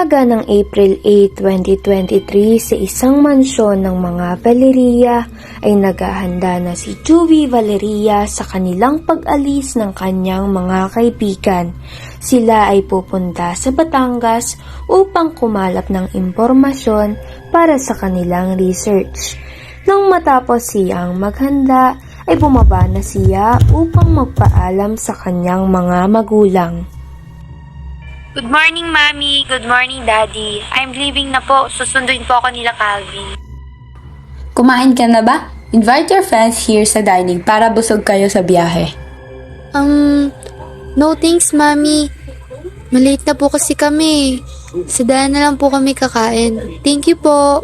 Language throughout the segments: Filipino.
Umaga ng April 8, 2023 sa isang mansyon ng mga Valeria ay naghahanda na si Juvie Valeria sa kanilang pag-alis ng kanyang mga kaibigan. Sila ay pupunta sa Batangas upang kumalap ng impormasyon para sa kanilang research. Nang matapos siyang maghanda, ay bumaba na siya upang magpaalam sa kanyang mga magulang. Good morning, Mami. Good morning, Daddy. I'm leaving na po. Susunduin po ako nila Calvin. Kumain ka na ba? Invite your friends here sa dining para busog kayo sa biyahe. No thanks, Mami. Malate na po kasi kami. Sa daan na lang po kami kakain. Thank you po.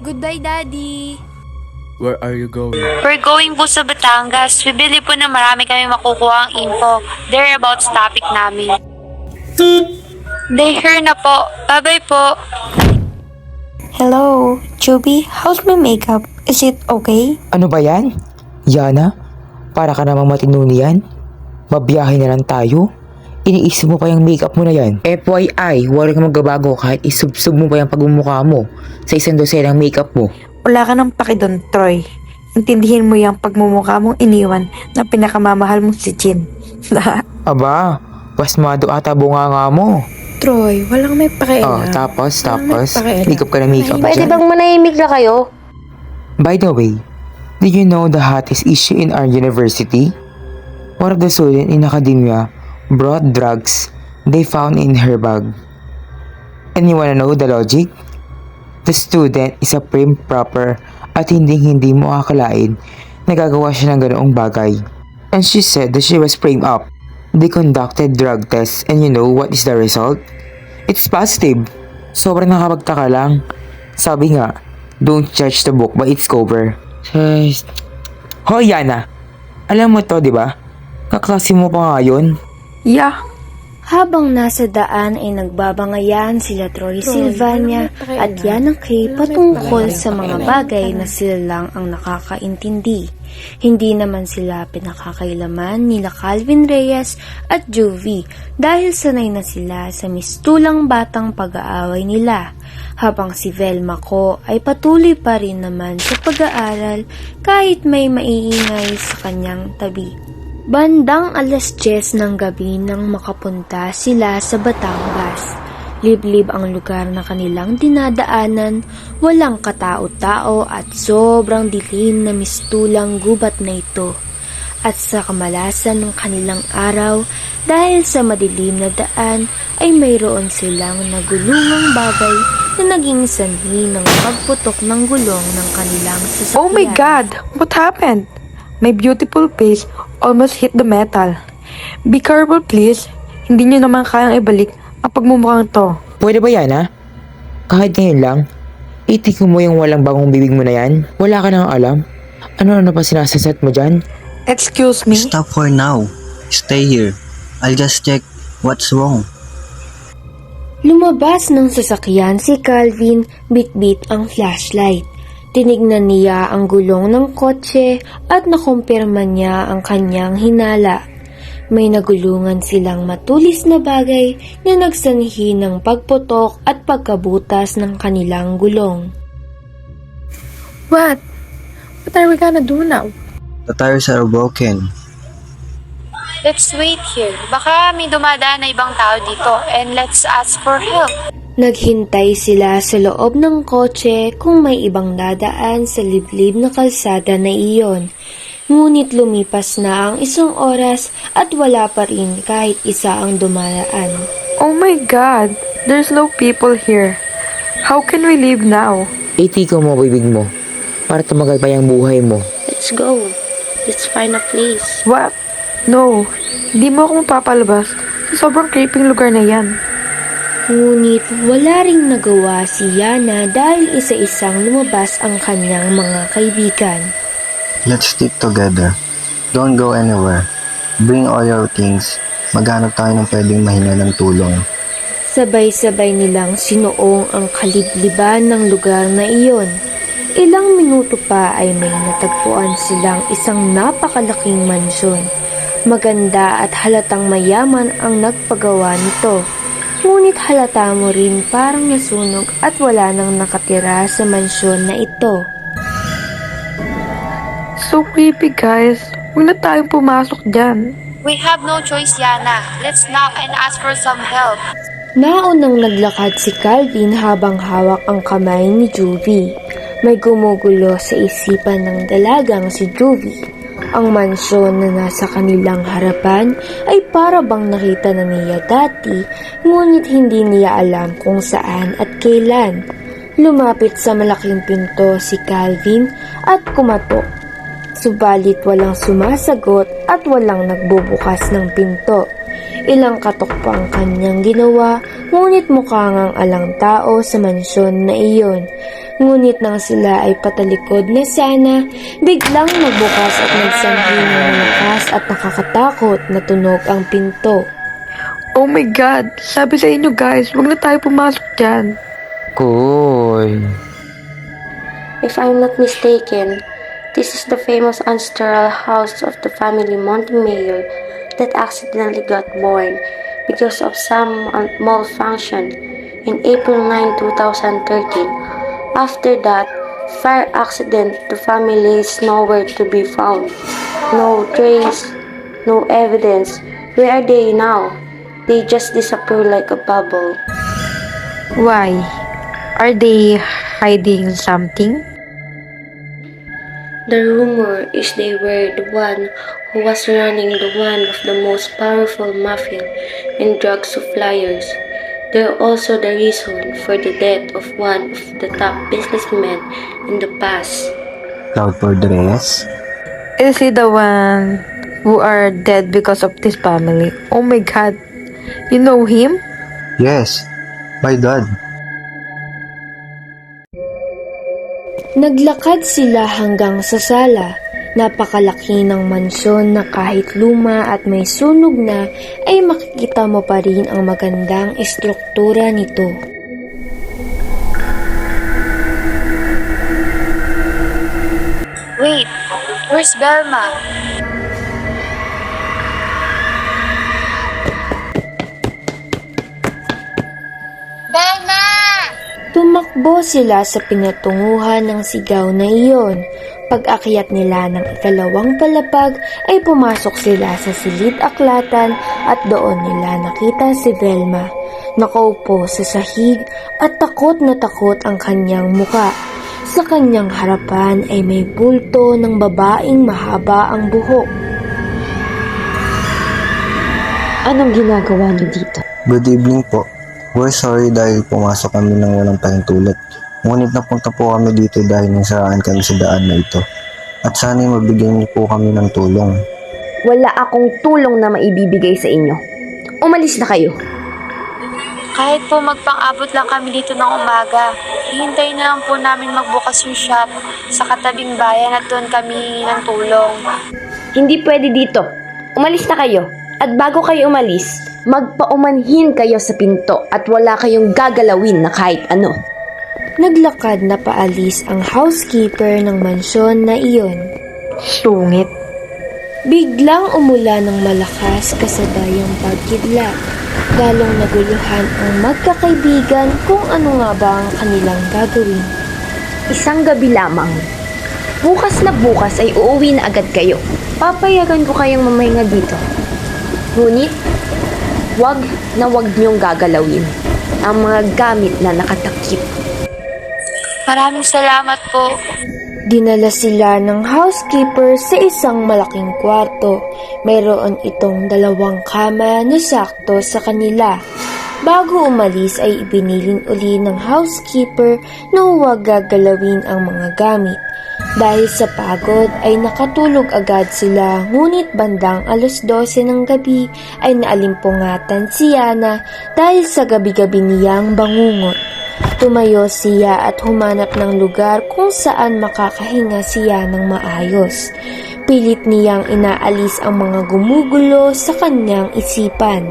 Goodbye, Daddy. Where are you going? We're going po sa Batangas. Bibili po na marami kami makukuha ang info. Thereabouts topic namin. They here na po. Bye-bye po. Hello, Juvie, how's my makeup? Is it okay? Ano ba yan? Yana? Para ka namang matino niyan? Mabiyahe na lang tayo? Iniisip mo pa yung makeup mo na yan? FYI, wala kang magbabago kahit isubsub mo pa yung pagmumukha mo sa isang dosenang makeup mo. Wala ka ng paki doon, Troy. Intindihin mo yung pagmumukha mong iniwan na pinakamamahal mong si Jin. Aba, pasmado ata bunganga mo. Troy, walang may pakialam. Tapos, pakialam. makeup ka na makeup Pwede dyan. bang manahimik na kayo? By the way, did you know the hottest issue in our university? One of the students in academia brought drugs they found in her bag. And you wanna know the logic? The student is a prim proper at hindi mo akalain na gagawa siya ng ganoong bagay. And she said that she was framed up. They conducted drug tests and you know what is the result? It's positive. Sobrang nakapagtaka lang. Sabi nga, don't judge the book by its cover. Hoy Yana, alam mo to, di ba? Kaklase mo pa nga yun. Yeah. Habang nasa daan ay nagbabangayan sila Troy Silvania at Yana Kay patungkol sa mga bagay na sila lang ang nakakaintindi. Hindi naman sila pinakakailaman nila Calvin Reyes at Juvie dahil sanay na sila sa mistulang batang pag-aaway nila. Habang si Velma ko ay patuloy pa rin naman sa pag-aaral kahit may maiingay sa kanyang tabi. Bandang 10:00 ng gabi nang makapunta sila sa Batangas. Liblib ang lugar na kanilang dinadaanan, walang katao-tao at sobrang dilim na mistulang gubat na ito. At sa kamalasan ng kanilang araw, dahil sa madilim na daan ay mayroon silang nagulungang bagay na naging sanhi ng pagputok ng gulong ng kanilang sasakyan. Oh my God! What happened? My beautiful face almost hit the metal. Be careful please. Hindi nyo naman kayang ibalik ang pagmumukhang to. Pwede ba Yana? Kahit ngayon lang, itikin mo yung walang bangong bibig mo na yan. Wala ka nang alam. Ano pa sinasasat mo dyan? Excuse me? Stop for now. Stay here. I'll just check what's wrong. Lumabas ng sasakyan si Calvin, bit-bit ang flashlight. Tinignan niya ang gulong ng kotse at nakumpirma niya ang kanyang hinala. May nagulungan silang matulis na bagay na nagsanhi ng pagputok at pagkabutas ng kanilang gulong. What? What are we gonna do now? The tires are broken. Let's wait here. Baka may dumadaan na ibang tao dito and let's ask for help. Naghintay sila sa loob ng kotse kung may ibang dadaan sa liblib na kalsada na iyon. Ngunit lumipas na ang 1 oras at wala pa rin kahit isa ang dumaraan. Oh my God! There's no people here. How can we leave now? Itikin mo bibig mo para tumagal pa yung buhay mo. Let's go. Let's find a place. What? No. Hindi mo ako mapapalabas sa sobrang creeping lugar na yan. Ngunit wala ring nagawa si Yana dahil isa-isang lumabas ang kanyang mga kaibigan. Let's stick together. Don't go anywhere. Bring all your things. Maghanap tayo ng pwedeng mahinga ng tulong. Sabay-sabay nilang sinuong ang kalibliban ng lugar na iyon. Ilang minuto pa ay may natagpuan silang isang napakalaking mansyon. Maganda at halatang mayaman ang nagpagawa nito. Ngunit halata mo rin parang nasunog at wala nang nakatira sa mansyon na ito. So creepy, guys. Huwag na tayong pumasok dyan. We have no choice, Yana. Let's knock and ask for some help. Naunang naglakad si Calvin habang hawak ang kamay ni Juvie. May gumugulo sa isipan ng dalagang si Juvie. Ang mansyon na nasa kanilang harapan ay para bang nakita na niya dati, ngunit hindi niya alam kung saan at kailan. Lumapit sa malaking pinto si Calvin at kumatok. Subalit walang sumasagot at walang nagbubukas ng pinto. Ilang katok pa ang kanyang ginawa, ngunit mukha ngang alang tao sa mansyon na iyon. Ngunit nang sila ay patalikod na sana, biglang nagbukas at nagsanhi ng malakas at nakakatakot na tunog ang pinto. Oh my God! Sabi sa inyo, guys, huwag na tayo pumasok dyan. Cool. If I'm not mistaken, this is the famous ancestral house of the family Montemayor that accidentally got born because of some malfunction in April 9, 2013. After that fire accident, the family is nowhere to be found. No trace, no evidence. Where are they now? They just disappear like a bubble. Why? Are they hiding something? The rumor is they were the one who was running one of the most powerful mafia and drug suppliers. They are also the reason for the death of one of the top businessmen in the past. Cloud for the rest? Is he the one who are dead because of this family? Oh my God! You know him? Yes, my dad. Naglakad sila hanggang sa sala. Napakalaki ng mansyon na kahit luma at may sunog na ay makikita mo pa rin ang magandang estruktura nito. Wait, where's Belma? Tumakbo sila sa pinatunguhan ng sigaw na iyon. Pag-akyat nila ng ikalawang palapag ay pumasok sila sa silid-aklatan at doon nila nakita si Velma. Nakaupo sa sahig at takot na takot ang kanyang muka. Sa kanyang harapan ay may bulto ng babaeng mahaba ang buhok. Anong ginagawa niyo dito? Good evening po. We're sorry dahil pumasok kami ng walang pahintulot. Ngunit napunta po kami dito dahil nasiraan kami sa daan na ito. At sana'y mabigyan niyo po kami ng tulong. Wala akong tulong na maibibigay sa inyo. Umalis na kayo. Kahit po magpang-abot lang kami dito ng umaga, hihintayin na lang po namin magbukas yung shop sa katabing bayan at doon kami ng tulong. Hindi pwede dito. Umalis na kayo. At bago kayo umalis, magpaumanhin kayo sa pinto at wala kayong gagalawin na kahit ano. Naglakad na paalis ang housekeeper ng mansyon na iyon. Sungit. Biglang umulan ng malakas kasabayang pagkidlat. Lalong naguluhan ang magkakaibigan kung ano nga ba ang kanilang gagawin. Isang gabi lamang. Bukas na bukas ay uuwi na agad kayo. Papayagan ko kayong mamahinga dito. Ngunit, wag na wag niyong gagalawin ang mga gamit na nakatakip. Maraming salamat po. Dinala sila ng housekeeper sa isang malaking kwarto. Mayroon itong 2 kama na sakto sa kanila. Bago umalis ay ibinilin uli ng housekeeper na huwag gagalawin ang mga gamit. Dahil sa pagod ay nakatulog agad sila, ngunit bandang 12:00 ng gabi ay naalimpungatan si Yana dahil sa gabi-gabi niyang bangungot. Tumayo siya at humanap ng lugar kung saan makakahinga siya ng maayos. Pilit niyang inaalis ang mga gumugulo sa kanyang isipan.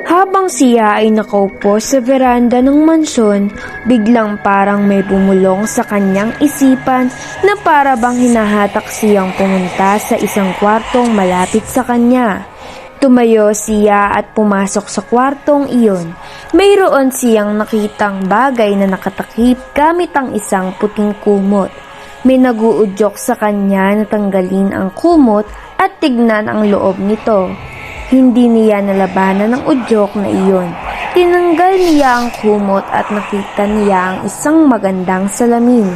Habang siya ay nakaupo sa veranda ng mansyon, biglang parang may bumulong sa kanyang isipan na para bang hinahatak siyang pumunta sa isang kwartong malapit sa kanya. Tumayo siya at pumasok sa kwartong iyon. Mayroon siyang nakitang bagay na nakatakip gamit ang isang puting kumot. May naguudyok sa kanya na tanggalin ang kumot at tignan ang loob nito. Hindi niya nalabanan ang udyok na iyon. Tinanggal niya ang kumot at nakita niya ang isang magandang salamin.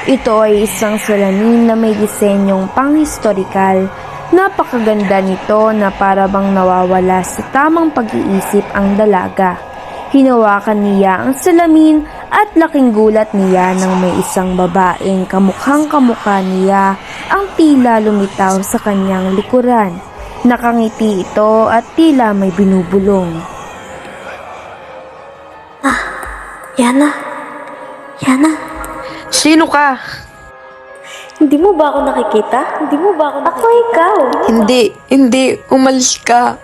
Ito ay isang salamin na may disenyong panghistorikal. Napakaganda nito na para bang nawawala sa tamang pag-iisip ang dalaga. Hinawakan niya ang salamin at laking gulat niya nang may isang babaeng kamukhang kamukha niya ang tila lumitaw sa kanyang likuran. Nakangiti ito at tila may binubulong. Yana? Yana? Sino ka? Hindi mo ba ako nakikita? Hindi mo ba ako nakikita? Ako ikaw. Hindi. Umalis ka.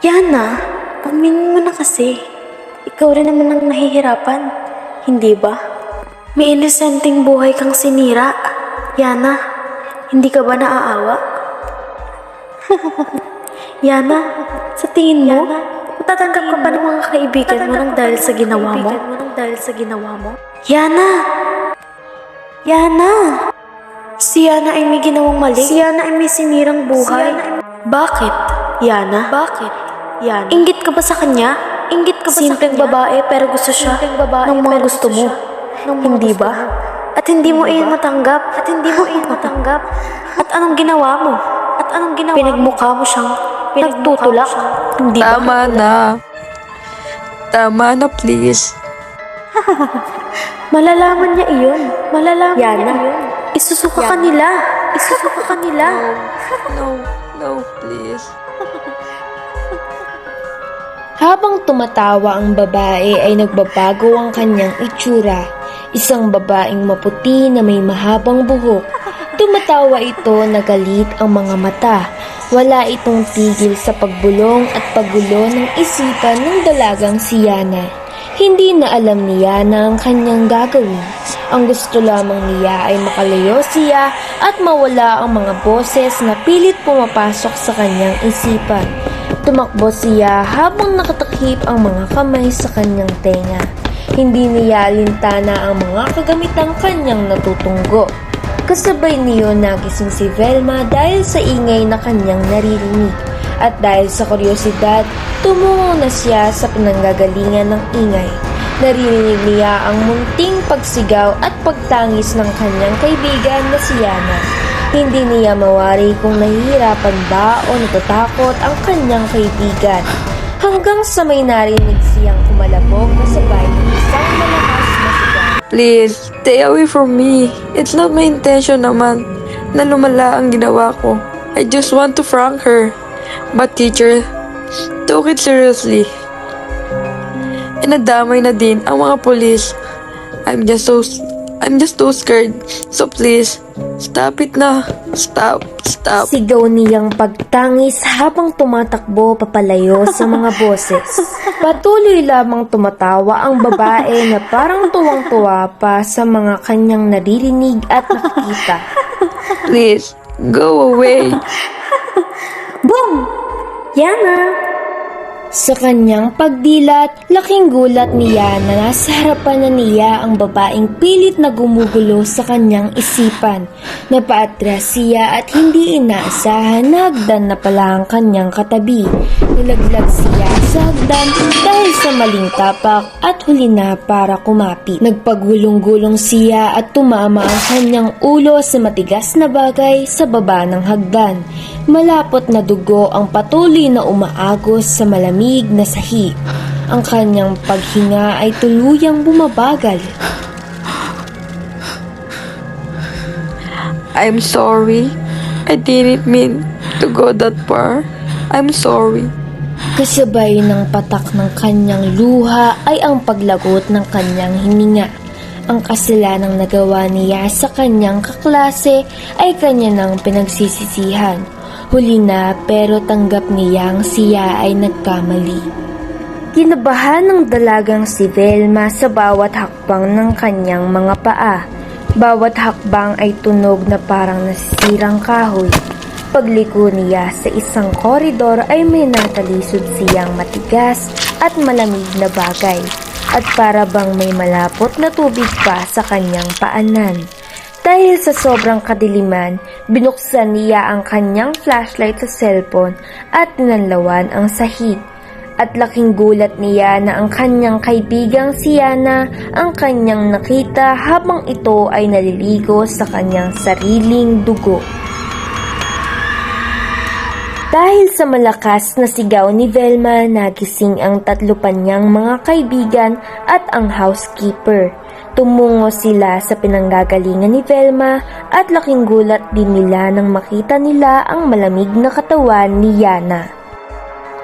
Yana, aminin mo na kasi. Ikaw rin naman ang nahihirapan. Hindi ba? May inosenteng buhay kang sinira. Yana, hindi ka ba naaawa? Yana, sa tingin mo, matatanggap ka pa ng mga kaibigan mo nang dahil sa ginawa mo? Yana! Yana! Si Yana ay may ginawang mali. Si Yana ay may sinirang buhay. Bakit? Yana? Bakit? Yana? Inggit ka ba sa kanya? Simpleng babae pero gusto siya ng mga gusto mo. Hindi ba? At hindi mo iyon matanggap. At anong ginawa mo? Pinagmukha mo siyang nagtutulak. Hindi ba? Tama na, please. Malalaman niya iyon. Yana, isusuka ka nila. No, please. Habang tumatawa ang babae ay nagbabago ang kanyang itsura. Isang babaeng maputi na may mahabang buhok. Tumatawa ito na galit ang mga mata. Wala itong tigil sa pagbulong at paggulo ng isipan ng dalagang si Yana. Hindi na alam ni Yana ang kanyang gagawin. Ang gusto lamang niya ay makalayo siya at mawala ang mga boses na pilit pumapasok sa kanyang isipan. Tumakbo siya habang nakatakip ang mga kamay sa kanyang tenga. Hindi niya alintana ang mga kagamitang kanyang natutunggo. Kasabay niyo nagising si Velma dahil sa ingay na kanyang naririnig. At dahil sa kuryosidad, tumungo na siya sa pinanggagalingan ng ingay. Naririnig niya ang munting pagsigaw at pagtangis ng kanyang kaibigan na si Yana. Hindi niya mawari kung nahihirapan ba o natatakot ang kanyang kaibigan. Hanggang sa may narinig siyang kumalabog na sabay ng isang malakas na sigaw. Please, stay away from me. It's not my intention naman na lumala ang ginawa ko. I just want to prank her. But teacher took it seriously. Inadamay na din ang mga pulis. I'm just too scared. So please, stop it na. Stop. Sigaw niyang pagtangis habang tumatakbo papalayo sa mga boses. Patuloy lamang tumatawa ang babae na parang tuwang-tuwa pa sa mga kanyang naririnig at nakikita. Please, go away. Boom! Yana! Sa kanyang pagdilat, laking gulat niya na nasa harapan na niya ang babaeng pilit na gumugulo sa kanyang isipan. Napaatras siya at hindi inaasahan na hagdan na pala ang kanyang katabi. Nilaglag siya sa hagdan dahil sa maling tapak at huli na para kumapit. Nagpagulong-gulong siya at tumama ang kanyang ulo sa matigas na bagay sa baba ng hagdan. Malapot na dugo ang patuloy na umaagos sa malamig na sahig. Ang kanyang paghinga ay tuluyang bumabagal. I'm sorry. I didn't mean to go that far. I'm sorry. Kasabay ng patak ng kanyang luha ay ang paglagot ng kanyang hininga. Ang kasalanang nagawa niya sa kanyang kaklase ay kanya nang pinagsisisihan. Huli na pero tanggap niyang siya ay nagkamali. Kinabahan ng dalagang si Velma sa bawat hakbang ng kanyang mga paa. Bawat hakbang ay tunog na parang nasisirang kahoy. Pagliko niya sa isang koridor ay may natalisod siyang matigas at malamig na bagay at para bang may malapot na tubig pa sa kanyang paanan. Dahil sa sobrang kadiliman, binuksan niya ang kanyang flashlight sa cellphone at tinanlawan ang sahig. At laking gulat niya na ang kanyang kaibigang si Yana ang kanyang nakita habang ito ay naliligo sa kanyang sariling dugo. Dahil sa malakas na sigaw ni Velma, nagising ang tatlo pa niyang mga kaibigan at ang housekeeper. Tumungo sila sa pinanggagalingan ni Velma at laking gulat din nila nang makita nila ang malamig na katawan ni Yana.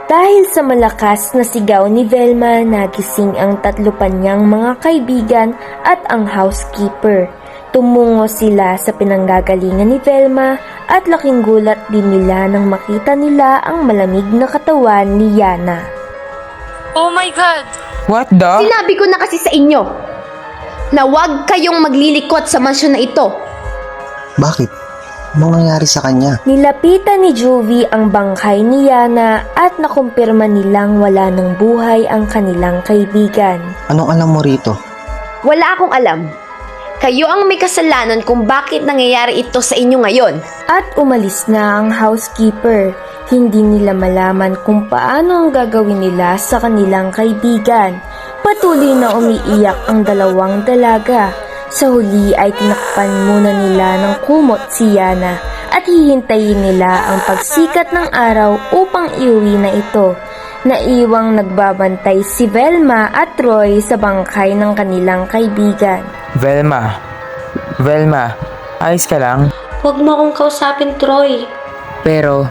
Dahil sa malakas na sigaw ni Velma, nagising ang tatlo pa niyang mga kaibigan at ang housekeeper. Tumungo sila sa pinanggagalingan ni Velma at laking gulat din nila nang makita nila ang malamig na katawan ni Yana. Oh my God! What the? Sinabi ko na kasi sa inyo na huwag kayong maglilikot sa mansyon na ito. Bakit? Anong nangyari sa kanya? Nilapitan ni Juvie ang bangkay ni Yana at nakumpirma nilang wala ng buhay ang kanilang kaibigan. Anong alam mo rito? Wala akong alam. Kayo ang may kasalanan kung bakit nangyayari ito sa inyo ngayon. At umalis na ang housekeeper. Hindi nila malaman kung paano ang gagawin nila sa kanilang kaibigan. Patuloy na umiiyak ang dalawang dalaga. Sa huli ay tinakpan muna nila ng kumot si Yana at hihintayin nila ang pagsikat ng araw upang iuwi na ito. Naiwang nagbabantay si Velma at Troy sa bangkay ng kanilang kaibigan. Velma. Velma, ayos ka lang? Huwag mo akong kausapin, Troy. Pero,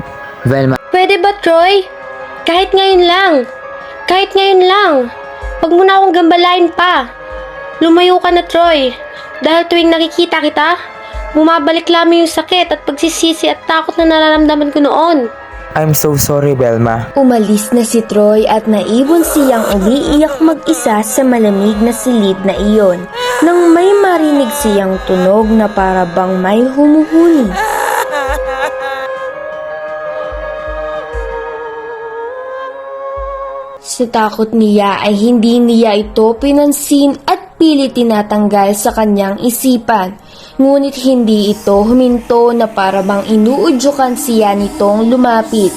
Velma, Pwede ba, Troy? Kahit ngayon lang. Kahit ngayon lang. Huwag mo na akong gambalain pa. Lumayo ka na, Troy. Dahil tuwing nakikita kita, bumabalik lamang yung sakit at pagsisisi at takot na nararamdaman ko noon. I'm so sorry, Velma. Umalis na si Troy at naiwan siyang umiiyak mag-isa sa malamig na silid na iyon nang may marinig siyang tunog na para bang may humuhuni. Sa takot niya ay hindi niya ito pinansin at pilit tinatanggal sa kanyang isipan. Ngunit hindi ito huminto na para bang inuudyukan siya nitong lumapit.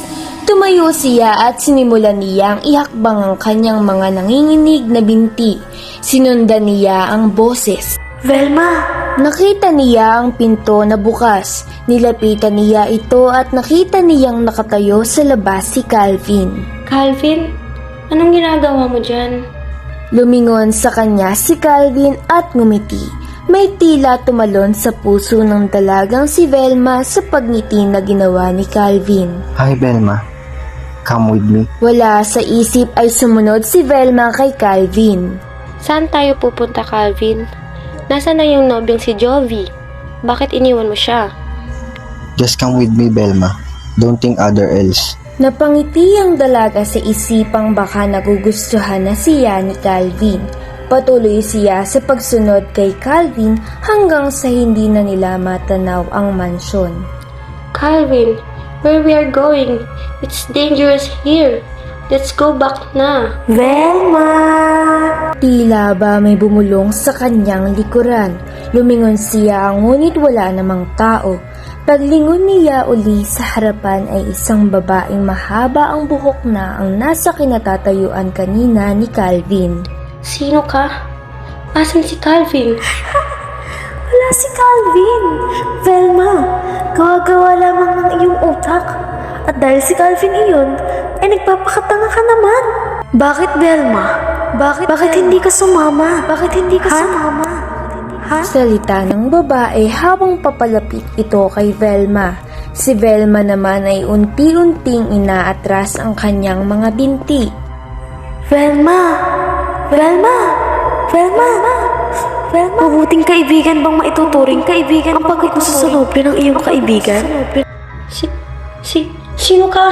Tumayo siya at sinimulan niyang ihakbang ang kanyang mga nanginginig na binti. Sinundan niya ang boses. Velma! Nakita niya ang pinto na bukas. Nilapitan niya ito at nakita niyang nakatayo sa labas si Calvin. Calvin, anong ginagawa mo dyan? Lumingon sa kanya si Calvin at ngumiti. May tila tumalon sa puso ng dalagang si Velma sa pagngiti na ginawa ni Calvin. Hi, Velma. Come with me. Wala sa isip ay sumunod si Velma kay Calvin. Saan tayo pupunta, Calvin? Nasaan na yung nobyong si Jovi? Bakit iniwan mo siya? Just come with me, Velma. Don't think other else. Napangiti ang dalaga sa isipang baka nagugustuhan na siya ni Calvin. Patuloy siya sa pagsunod kay Calvin hanggang sa hindi na nila matanaw ang mansyon. Calvin, where we are going? It's dangerous here. Let's go back na. Velma! Tila ba may bumulong sa kanyang likuran. Lumingon siya ngunit wala namang tao. Paglingon niya uli sa harapan ay isang babaeng mahaba ang buhok na ang nasa kinatatayuan kanina ni Calvin. Sino ka? Asan si Calvin? Wala si Calvin! Velma, gawa-gawa lamang ng iyong utak. At dahil si Calvin iyon, ay nagpapakatanga ka naman. Bakit, Velma? Bakit hindi ka sumama? Bakit hindi ka sumama? Ha? Salita ng babae habang papalapit ito kay Velma. Si Velma naman ay unti-unting inaatras ang kanyang mga binti. Velma! Velma! Velma! Velma! Mabuting kaibigan bang maituturing kaibigan ang pagkukusasalubyo ng iyong kaibigan? Sino ka?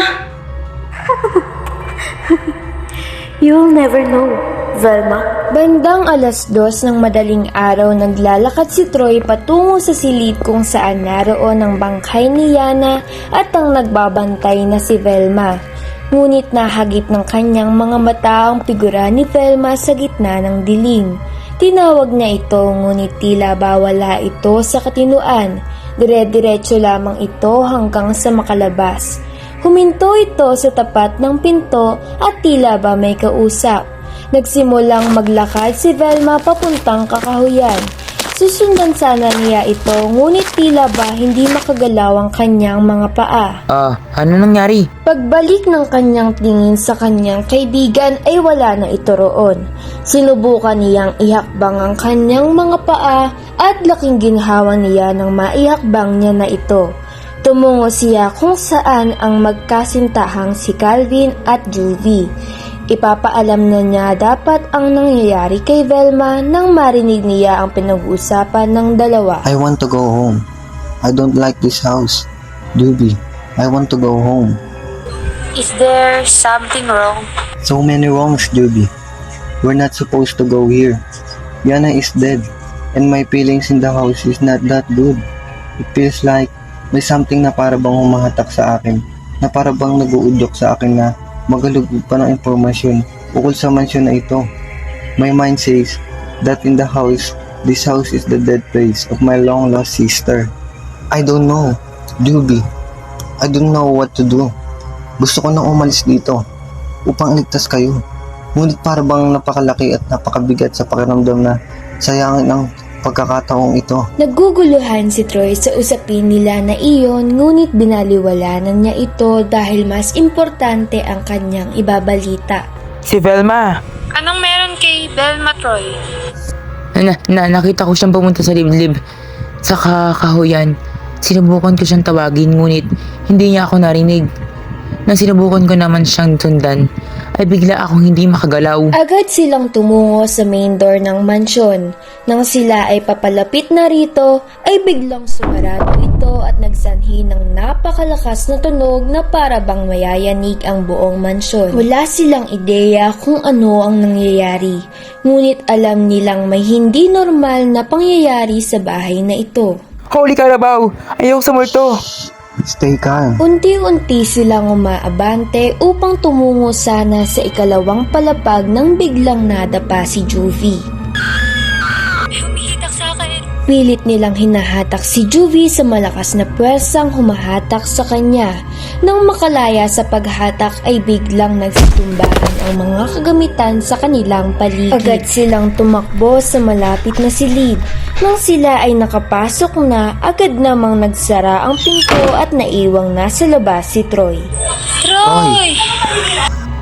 You'll never know. Velma? Bandang 2:00 ng madaling araw, naglalakad si Troy patungo sa silid kung saan naroon ang bangkay ni Yana at ang nagbabantay na si Velma. Ngunit nahagip ng kanyang mga mata ang figura ni Velma sa gitna ng dilim. Tinawag niya ito ngunit tila ba wala ito sa katinuan. Dire-diretso lamang ito hanggang sa makalabas. Huminto ito sa tapat ng pinto at tila ba may kausap. Nagsimulang maglakad si Velma papuntang kakahuyan. Susundan sana niya ito ngunit tila ba hindi makagalaw ang kanyang mga paa. Ano nangyari? Pagbalik ng kanyang tingin sa kanyang kaibigan ay wala na ito roon. Sinubukan niyang ihakbang ang kanyang mga paa at laking ginhawa niya nang maihakbang niya na ito. Tumungo siya kung saan ang magkasintahang si Calvin at Juvie. Ipapaalam na niya dapat ang nangyayari kay Velma nang marinig niya ang pinag-uusapan ng dalawa. I want to go home. I don't like this house. Doobie, I want to go home. Is there something wrong? So many wrongs, Doobie. We're not supposed to go here. Yana is dead, and my feelings in the house is not that good. It feels like may something na para bang humahatak sa akin, na para bang nag-uudyok sa akin na magalugod pa ng impormasyon ukol sa mansyon na ito. My mind says that in the house, this house is the dead place of my long lost sister. I don't know, Doobie. I don't know what to do. Gusto ko nang umalis dito upang iligtas kayo. Ngunit para bang napakalaki at napakabigat sa pakiramdam na sayangin ang pagkakataong ito. Naguguluhan si Troy sa usapin nila na iyon ngunit binaliwalanan niya ito dahil mas importante ang kanyang ibabalita. Si Velma! Anong meron kay Velma, Troy? Nakita ko siyang pumunta sa liblib sa kakahuyan. Sinubukan ko siyang tawagin ngunit hindi niya ako narinig. Nang sinubukan ko naman siyang sundan, ay bigla akong hindi makagalaw. Agad silang tumungo sa main door ng mansyon. Nang sila ay papalapit na rito, ay biglang sumarado ito at nagsanhi ng napakalakas na tunog na para bang mayayanig ang buong mansyon. Wala silang ideya kung ano ang nangyayari, ngunit alam nilang may hindi normal na pangyayari sa bahay na ito. Holy Carabao! Ayaw sa multo! Stay calm. Unti-unti silang umaabante upang tumungo sana sa ikalawang palapag nang biglang nadapa si Juvie. Humihitak sa akin. Pilit nilang hinahatak si Juvie sa malakas na puwersang humahatak sa kanya. Nang makalaya sa paghatak ay biglang nagsitumbahan ang mga kagamitan sa kanilang paligid. Agad silang tumakbo sa malapit na silid. Nang sila ay nakapasok na, agad namang nagsara ang pinto at naiwang nasa labas si Troy. Troy!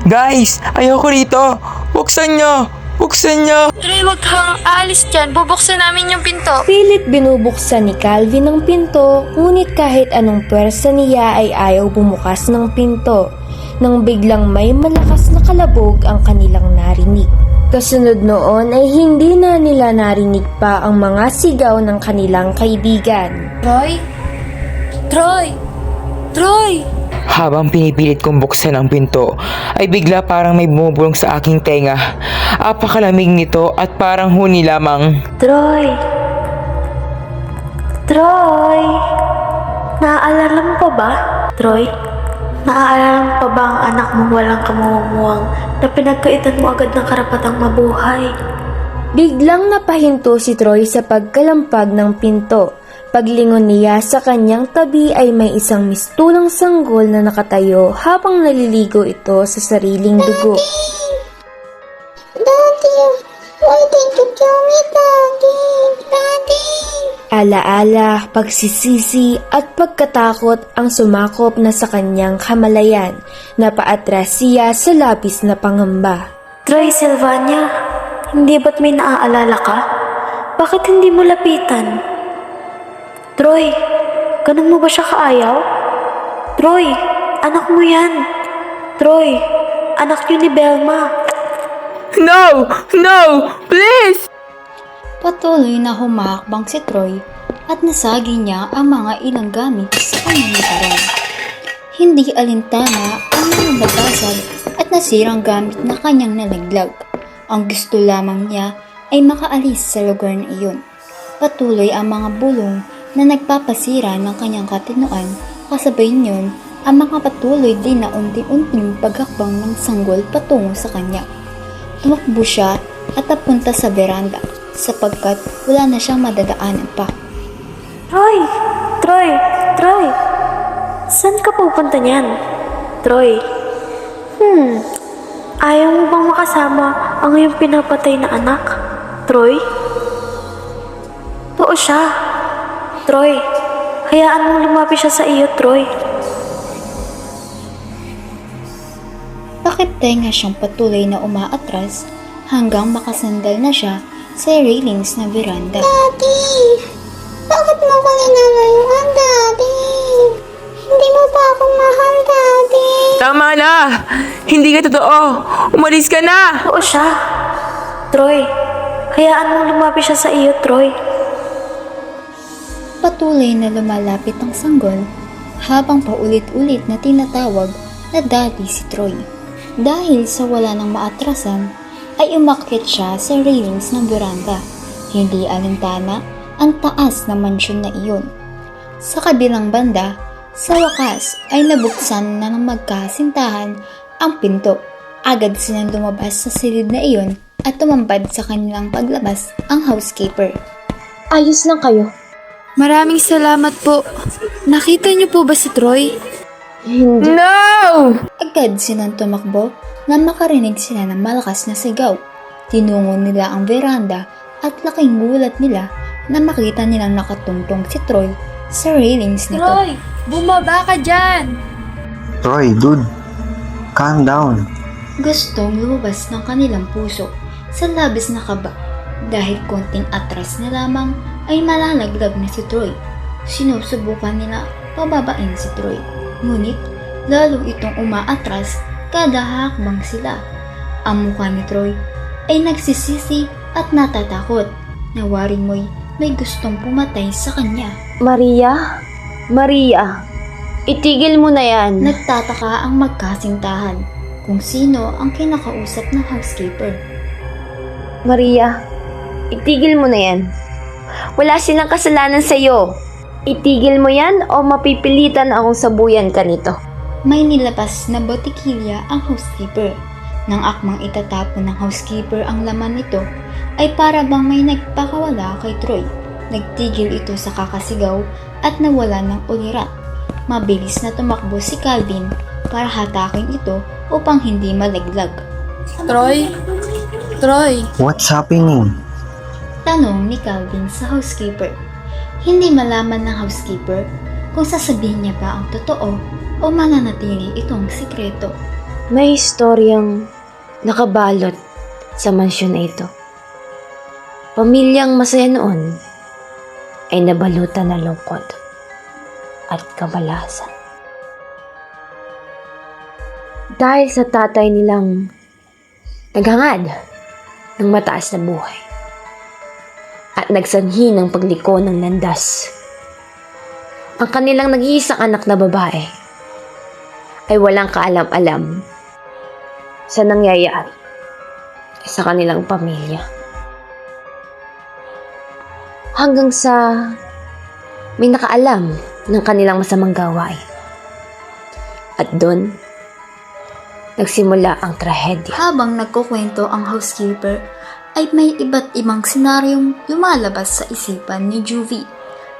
Guys! Ayoko rito! Buksan nyo! Buksan nyo! Troy, wag kang aalis dyan. Bubuksan namin yung pinto. Pilit binubuksan ni Calvin ang pinto, ngunit kahit anong pwersa niya ay ayaw bumukas ng pinto. Nang biglang may malakas na kalabog ang kanilang narinig. Kasunod noon ay hindi na nila narinig pa ang mga sigaw ng kanilang kaibigan. Troy? Troy! Troy! Habang pinipilit kong buksan ang pinto, ay bigla parang may bumubulong sa aking tenga. Apakalamig nito at parang huni lamang. Troy! Troy! Naaalala mo pa ba? Troy? Naaalala mo pa ba ang anak mong walang kamuwang-muwang na pinagkaitan mo agad ng karapatang mabuhay? Biglang napahinto si Troy sa pagkalampag ng pinto. Paglingon niya sa kanyang tabi ay may isang mistulang sanggol na nakatayo habang naliligo ito sa sariling dugo. Daddy! Why did you tell me, Daddy? Daddy! Alaala, pagsisisi at pagkatakot ang sumakop na sa kanyang kamalayan. Napaatras siya sa labis na pangamba. Troy Sylvania, hindi ba't may naaalala ka? Bakit hindi mo lapitan? Troy, ganun mo ba siya kaayaw? Troy, anak mo yan. Troy, anak niyo ni Velma. No! No! Please! Patuloy na humakbang si Troy at nasagi niya ang mga ilang gamit sa kanyang likuran. Hindi alintana ang mga batasag at nasirang gamit na kanyang nalaglag. Ang gusto lamang niya ay makaalis sa lugar na iyon. Patuloy ang mga bulong na nagpapasira ng kanyang katinoan, kasabay niyon ang mga patuloy din na unti-unting paghakbang ng sanggol patungo sa kanya. Tumakbo siya at napunta sa veranda sapagkat wala na siyang madadaanan pa. Troy! Troy! Troy! Saan ka pupunta niyan? Troy? Ayaw mo bang makasama ang iyong pinapatay na anak? Troy? Oo siya. Troy, hayaan mong lumapit siya sa iyo, Troy. Bakit tenga siyang patuloy na umaatras hanggang makasandal na siya sa railings ng veranda? Daddy! Bakit mo ko linalayuan, Daddy? Hindi mo pa ako mahal, Daddy. Tama na! Hindi ka totoo! Umalis ka na! Oo siya. Troy, hayaan mong lumapit siya sa iyo, Troy. Patuloy na lumalapit ang sanggol habang paulit-ulit na tinatawag na daddy si Troy. Dahil sa wala nang maatrasan, ay umakyat siya sa railings ng veranda. Hindi alintana ang taas na mansyon na iyon. Sa kabilang banda, sa wakas ay nabuksan na ng magkasintahan ang pinto. Agad silang lumabas sa silid na iyon at tumambad sa kanilang paglabas ang housekeeper. Ayos lang kayo. Maraming salamat po. Nakita niyo po ba si Troy? Hindi. No! Agad silang tumakbo na makarinig sila ng malakas na sigaw. Tinungo nila ang veranda at laking gulat nila na makita nilang nakatungtong si Troy sa railings nito. Troy! Bumaba ka dyan! Troy, dude. Calm down. Gustong lumabas ng kanilang puso sa labis na kaba dahil konting atras na lamang ay malalaglag na si Troy. Sinusubukan nila pababain si Troy. Ngunit lalo itong umaatras kada hakbang sila. Ang mukha ni Troy ay nagsisisi at natatakot. Nawaring may gustong pumatay sa kanya. Maria? Maria, itigil mo na yan. Nagtataka ang magkasintahan kung sino ang kinakausap ng housekeeper. Maria, itigil mo na yan. Wala silang kasalanan sa'yo. Itigil mo yan o mapipilitan akong sabuyan ka nito. May nilabas na botikilya ang housekeeper. Nang akmang itatapon ng housekeeper ang laman nito, ay para bang may nagpakawala kay Troy. Nagtigil ito sa kakasigaw at nawala ng ulirat. Mabilis na tumakbo si Calvin para hatakin ito upang hindi malaglag. Troy? Troy? What's happening? Tanong ni Calvin sa housekeeper. Hindi malaman ng housekeeper kung sasabihin niya ba ang totoo o mananatili itong sikreto. May istoryang nakabalot sa mansyon na ito. Pamilyang masaya noon ay nabalutan ng lungkot at kamalasan. Dahil sa tatay nilang naghangad ng mataas na buhay at nagsanhi ng pagliko ng landas. Ang kanilang nag-iisang anak na babae ay walang kaalam-alam sa nangyayari sa kanilang pamilya. Hanggang sa may nakaalam ng kanilang masamang gawain. At doon, nagsimula ang trahedya. Habang nagkukwento ang housekeeper, ay may iba't ibang senaryong lumalabas sa isipan ni Juvie.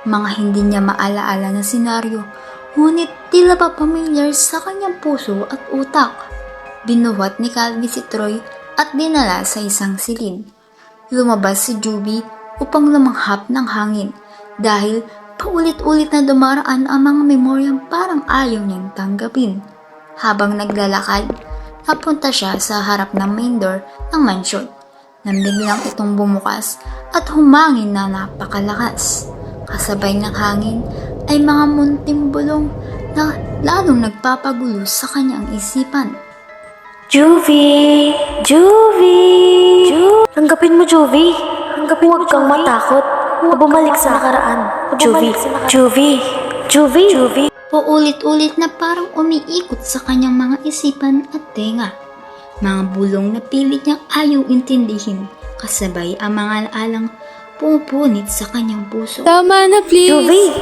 Mga hindi niya maalaala na senaryo, ngunit tila ba familiar sa kanyang puso at utak. Binuhat ni Calvin si Troy at dinala sa isang silid. Lumabas si Juvie upang lumanghap ng hangin dahil paulit-ulit na dumaraan ang mga memoryang parang ayaw niyang tanggapin. Habang naglalakad, napunta siya sa harap ng main door ng mansyon. Nang biglang itong bumukas at humangin na napakalakas. Kasabay ng hangin ay mga munting bulong na lalong nagpapagulo sa kanyang isipan. Juvie! Juvie! Tanggapin mo, Juvie. Huwag kang matakot na bumalik sa nakaraan. Juvie! Juvie! Juvie! Juvie! Paulit-ulit na parang umiikot sa kanyang mga isipan at tenga. Mga bulong na pilit niyang ayaw intindihin, kasabay ang mga alaalang pumupunit sa kanyang puso. Tama na, please!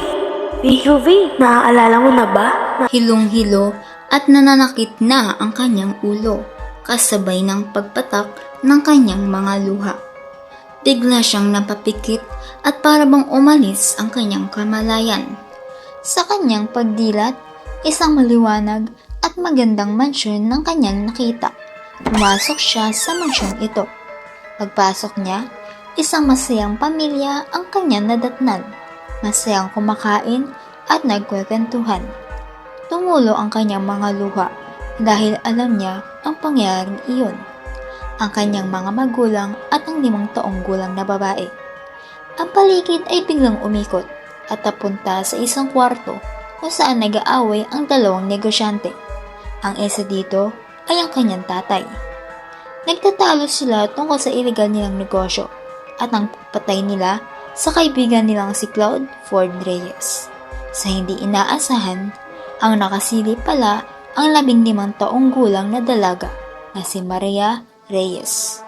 Juvie, naaalala mo na ba? Hilong-hilo at nananakit na ang kanyang ulo, kasabay ng pagpatak ng kanyang mga luha. Bigla siyang napapikit at para bang umalis ang kanyang kamalayan. Sa kanyang pagdilat, isang maliwanag at magandang mansyon ng kanyang nakita. Pumasok siya sa mansyong ito. Pagpasok niya, isang masayang pamilya ang kanyang nadatnan. Masayang kumakain at nagkwentuhan. Tumulo ang kanyang mga luha dahil alam niya ang pangyayaring iyon. Ang kanyang mga magulang at ang 5 taong gulang na babae. Ang paligid ay biglang umikot at napunta sa isang kwarto kung saan nag-aaway ang 2 negosyante. Ang isa dito ay ang kanyang tatay. Nagtatalo sila tungkol sa iligal nilang negosyo at ang patay nila sa kaibigan nilang si Claude Ford Reyes. Sa hindi inaasahan, ang nakasilip pala ang 15 taong gulang na dalaga na si Maria Reyes.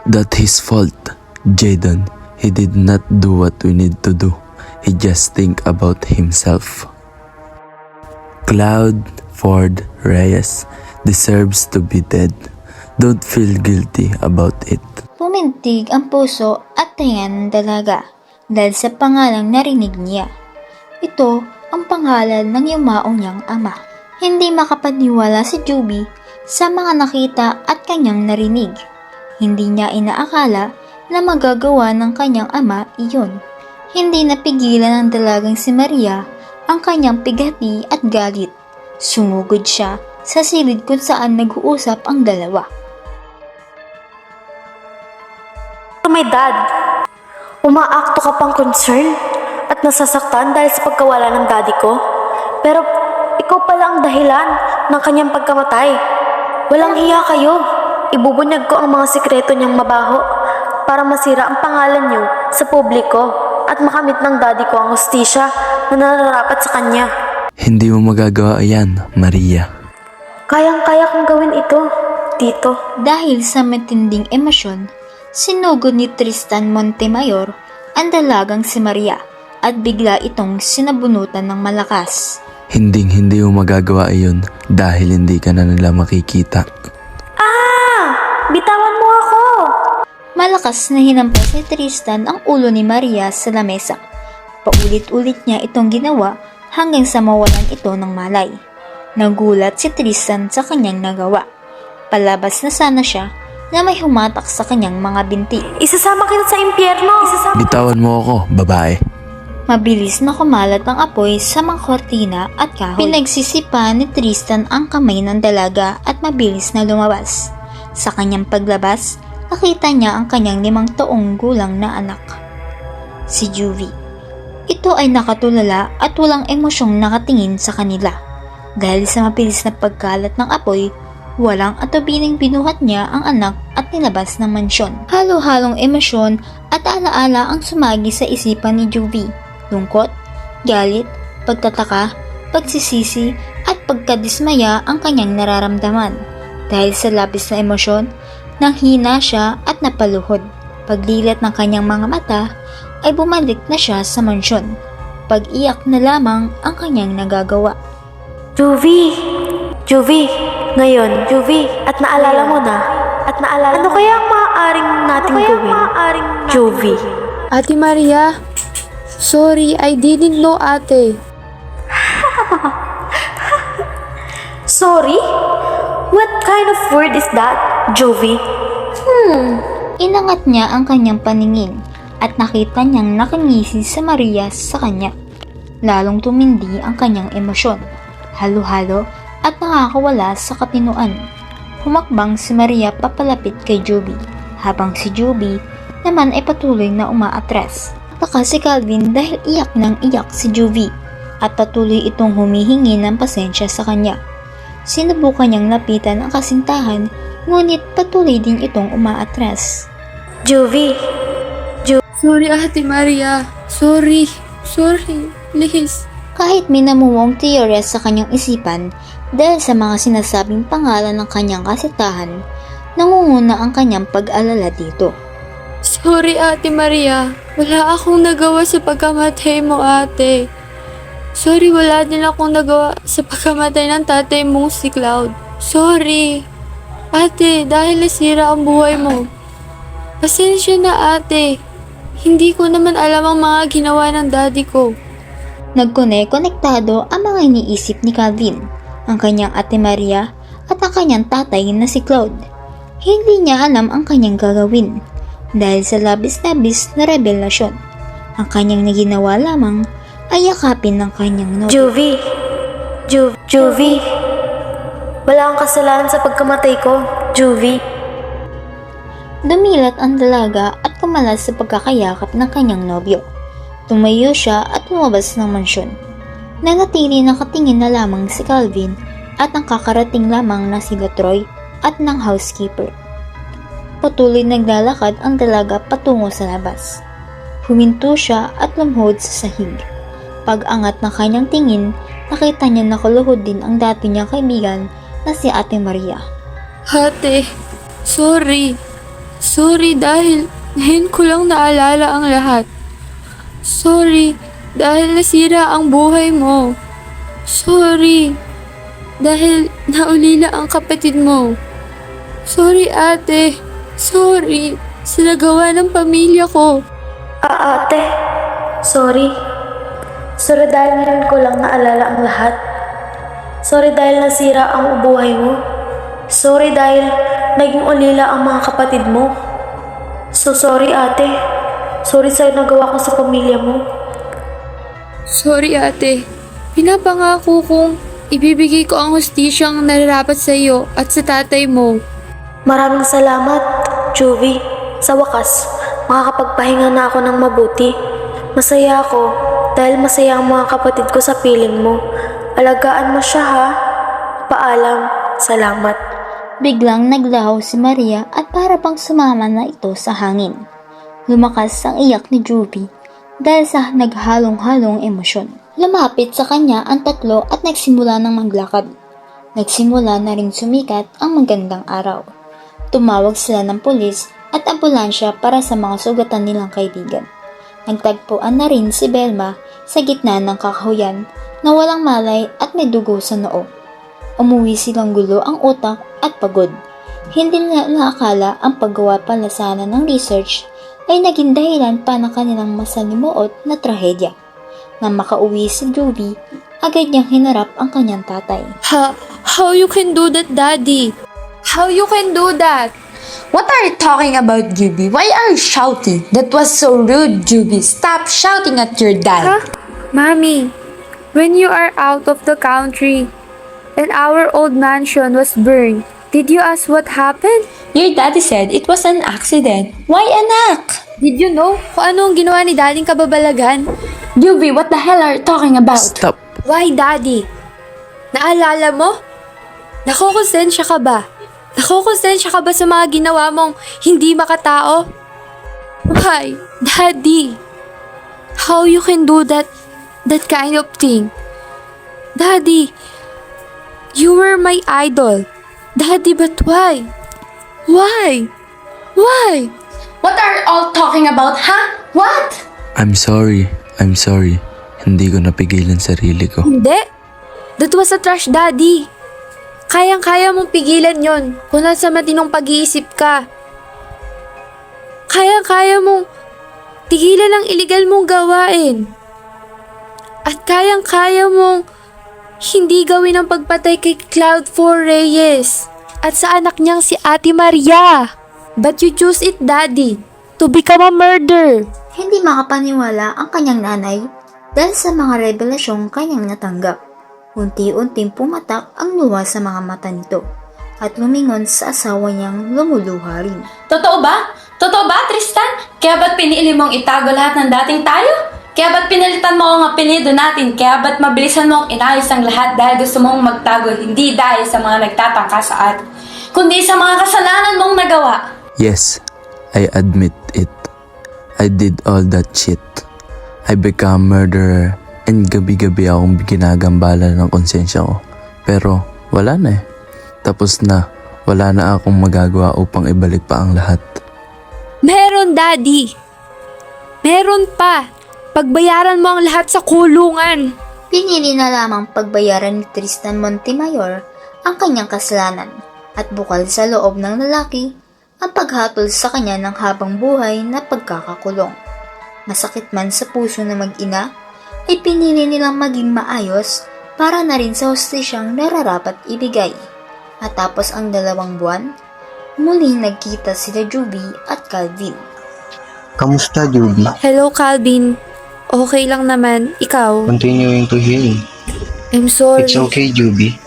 That's his fault, Jaden. He did not do what we need to do. He just think about himself. Cloud Ford Reyes deserves to be dead. Don't feel guilty about it. Pumintig ang puso at tenga ng dalaga dahil sa pangalang narinig niya. Ito ang pangalan ng yumaong niyang ama. Hindi makapaniwala si Juby sa mga nakita at kanyang narinig. Hindi niya inaakala na magagawa ng kanyang ama iyon. Hindi napigilan ng dalagang si Maria ang kanyang pighati at galit. Sumugod siya sa silid kung saan nag-uusap ang dalawa. My dad, umaakto ka pang concern at nasasaktan dahil sa pagkawala ng daddy ko. Pero ikaw pala ang dahilan ng kanyang pagkamatay. Walang hiya kayo. Ibubunyag ko ang mga sikreto niyang mabaho para masira ang pangalan niyo sa publiko at makamit ng daddy ko ang hustisya na nararapat sa kanya. Hindi mo magagawa yan, Maria. Kayang-kaya kong gawin ito, Tito. Dahil sa matinding emosyon, sinugod ni Tristan Montemayor ang dalagang si Maria at bigla itong sinabunutan ng malakas. Hindi mo magagawa iyon dahil hindi ka na nila makikita. Bitawan mo ako! Malakas na hinampas ni Tristan ang ulo ni Maria sa lamesa. Paulit-ulit niya itong ginawa hanggang sa mawalan ito ng malay. Nagulat si Tristan sa kanyang nagawa. Palabas na sana siya na may humatak sa kanyang mga binti. Isasama kita sa impyerno! Bitawan mo ako, babae. Mabilis na kumalat ang apoy sa mga kortina at kahoy. Pinagsisipa ni Tristan ang kamay ng dalaga at mabilis na lumabas. Sa kanyang paglabas, nakita niya ang kanyang 5 taong gulang na anak, si Juvie. Ito ay nakatulala at walang emosyong nakatingin sa kanila. Dahil sa mabilis na pagkalat ng apoy, walang atubiling binuhat niya ang anak at nilabas ng mansyon. Halo-halong emosyon at alaala ang sumagi sa isipan ni Juvie. Lungkot, galit, pagtataka, pagsisisi at pagkadismaya ang kanyang nararamdaman. Dahil sa labis na emosyon, nanghina siya at napaluhod. Paglilat ng kanyang mga mata, ay bumalik na siya sa mansyon. Pag-iyak na lamang ang kanyang nagagawa. Juvie! Ngayon, Juvie, at naalala mo na. Ano kaya ang maaaring nating gawin? Juvie. Ate Maria, sorry, I didn't know, ate. Sorry? What kind of word is that, Juvie? Inangat niya ang kanyang paningin at nakita niyang nakangisi si Maria sa kanya. Lalong tumindi ang kanyang emosyon, halo-halo at nakakawala sa katinoan. Humakbang si Maria papalapit kay Juvie, habang si Juvie naman ay patuloy na umaatras. Baka si Calvin dahil iyak ng iyak si Juvie at patuloy itong humihingi ng pasensya sa kanya. Sinubukan niyang lapitan ang kasintahan, ngunit patuloy din itong umaatras. Juvie! Sorry, Ate Maria. Sorry. Please. Kahit may namumuong teorya sa kanyang isipan, Dahil sa mga sinasabing pangalan ng kanyang kasitahan, nangunguna ang kanyang pag-alala dito. Sorry, Ate Maria. Wala akong nagawa sa pagkamatay mo, ate. Sorry, wala din akong nagawa sa pagkamatay ng tatay mong si Cloud. Sorry. Ate, dahil nasira ang buhay mo. Pasensya na, ate. Hindi ko naman alam ang mga ginawa ng daddy ko. Nagkonektado ang mga iniisip ni Calvin, ang kanyang Ate Maria at ang kanyang tatay na si Cloud. Hindi niya alam ang kanyang gagawin dahil sa labis-labis na revelasyon. Ang kanyang naginawa lamang ay yakapin ng kanyang nobyo. Juvie. Wala kang kasalanan sa pagkamatay ko, Juvie. Dumilat ang dalaga at kumalas sa pagkakayakap ng kanyang nobyo. Tumayo siya at lumabas ng mansyon. Nanatili nakatingin na lamang si Calvin at ang kakarating lamang na sila Troy at ng housekeeper. Patuloy naglalakad ang dalaga patungo sa labas. Huminto siya at lumhod sa sahig. Pag-angat ng kanyang tingin, nakita niya nakuluhod din ang dati niyang kaibigan na si Ate Maria. Ate, sorry. Sorry dahil ngayon ko lang naalala ang lahat. Sorry dahil nasira ang buhay mo. Sorry dahil naulila ang kapatid mo. Sorry, ate. Sorry sa nagawa ng pamilya ko. Ate, sorry. Sorry dahil ngayon ko lang naalala ang lahat. Sorry dahil nasira ang buhay mo. Sorry dahil naging ulila ang mga kapatid mo. So sorry, ate. Sorry sa nagawa ko sa pamilya mo. Sorry, ate. Pinapangako kong ibibigay ko ang hustisyang nararapat sa iyo at sa tatay mo. Maraming salamat, Juvie. Sa wakas, makakapagpahinga na ako ng mabuti. Masaya ako dahil masaya ang mga kapatid ko sa piling mo. Alagaan mo siya, ha? Paalam. Salamat. Biglang naglaho si Maria at para bang sumama na ito sa hangin. Lumakas ang iyak ni Juvie dahil sa naghalong-halong emosyon. Lumapit sa kanya ang tatlo at nagsimula ng maglakad. Nagsimula na rin sumikat ang magandang araw. Tumawag sila ng pulis at ambulansya para sa mga sugatan nilang kaibigan. Nagtagpuan na rin si Belma sa gitna ng kakahuyan na walang malay at may dugo sa noo. Umuwi silang gulo ang utak at pagod. Hindi nila naakala ang paggawa pala sana ng research ay naging dahilan pa ng kanilang masalimuot na trahedya. Nang makauwi si Juvie, agad niyang hinarap ang kanyang tatay. How you can do that, Daddy? How you can do that? What are you talking about, Juby? Why are you shouting? That was so rude, Juby. Stop shouting at your dad. Mommy, when you are out of the country and our old mansion was burned, did you ask what happened? Your daddy said it was an accident. Why anak? Did you know kung ano ang ginawa ni Daddy kababalagan? Juby, what the hell are you talking about? Stop! Why, Daddy? Naalala mo? Nakokonsensya ka ba? Nakokonsensya ka ba sa mga ginawa mong hindi makatao? Why, Daddy? How you can do that kind of thing? Daddy, you were my idol. Daddy, but why? Why? Why? What are you all talking about, huh? What? I'm sorry. Hindi ko napigilan sarili ko. Hindi. That was a trash, Daddy. Kayang-kaya mong pigilan yon kung nasa matinong pag-iisip ka. Kayang-kaya mong tigilan ang illegal mong gawain. At kayang-kaya mong hindi gawin ang pagpatay kay Cloud 4 Reyes at sa anak niyang si Ate Maria. But you choose it, Daddy, to become a murderer. Hindi makapaniwala ang kanyang nanay dahil sa mga revelasyong kanyang natanggap. Unti-unting pumatak ang luha sa mga mata nito at lumingon sa asawa niyang lumuluha rin. Totoo ba? Totoo ba, Tristan? Kaya ba't pinili mong itago lahat ng dating tayo? Kaya ba't pinalitan mo ang apelido natin? Kaya ba't mabilisan mong inayos ang lahat dahil gusto mong magtago, hindi dahil sa mga nagtatangka sa atin, kundi sa mga kasalanan mong nagawa? Yes, I admit it. I did all that shit. I became a murderer and gabi-gabi akong ginagambala ng konsensya ko. Pero Wala na eh. Tapos na. Wala na akong magagawa upang ibalik pa ang lahat. Meron, Daddy. Meron pa. Pagbayaran mo ang lahat sa kulungan. Pinili na lamang pagbayaran ni Tristan Montemayor ang kanyang kasalanan at bukal sa loob ng lalaki ang paghatol sa kanya ng habang buhay na pagkakakulong. Masakit man sa puso na mag-ina, ay pinili nilang maging maayos para na rin sa hustisyang nararapat ibigay. At tapos ang 2 buwan, muling nagkita sila Juby at Calvin. Kamusta, Juby? Hello, Calvin. Okay lang naman. Ikaw? Continuing to heal. I'm sorry. It's okay, Juby.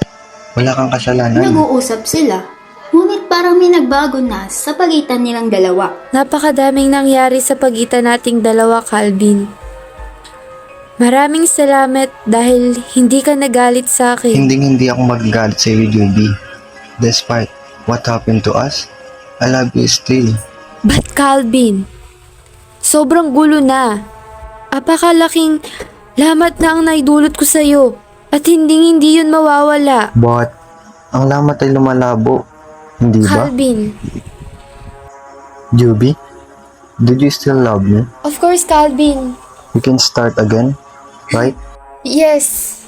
Wala kang kasalanan. Nag-uusap sila, ngunit parang may nagbago na sa pagitan nilang dalawa. Napakadaming nangyari sa pagitan nating dalawa, Calvin. Maraming salamat dahil hindi ka nagalit sa akin. Hindi ako magagalit sa iyo, Juby. Despite what happened to us, I love you still. But Calvin, sobrang gulo na. Apakalaking lamat na ang naidulot ko sa'yo at hindi yun mawawala. But, ang lamat ay lumalabo. Hindi ba? Calvin. Juby, did you still love me? Of course, Calvin. We can start again, right? Yes.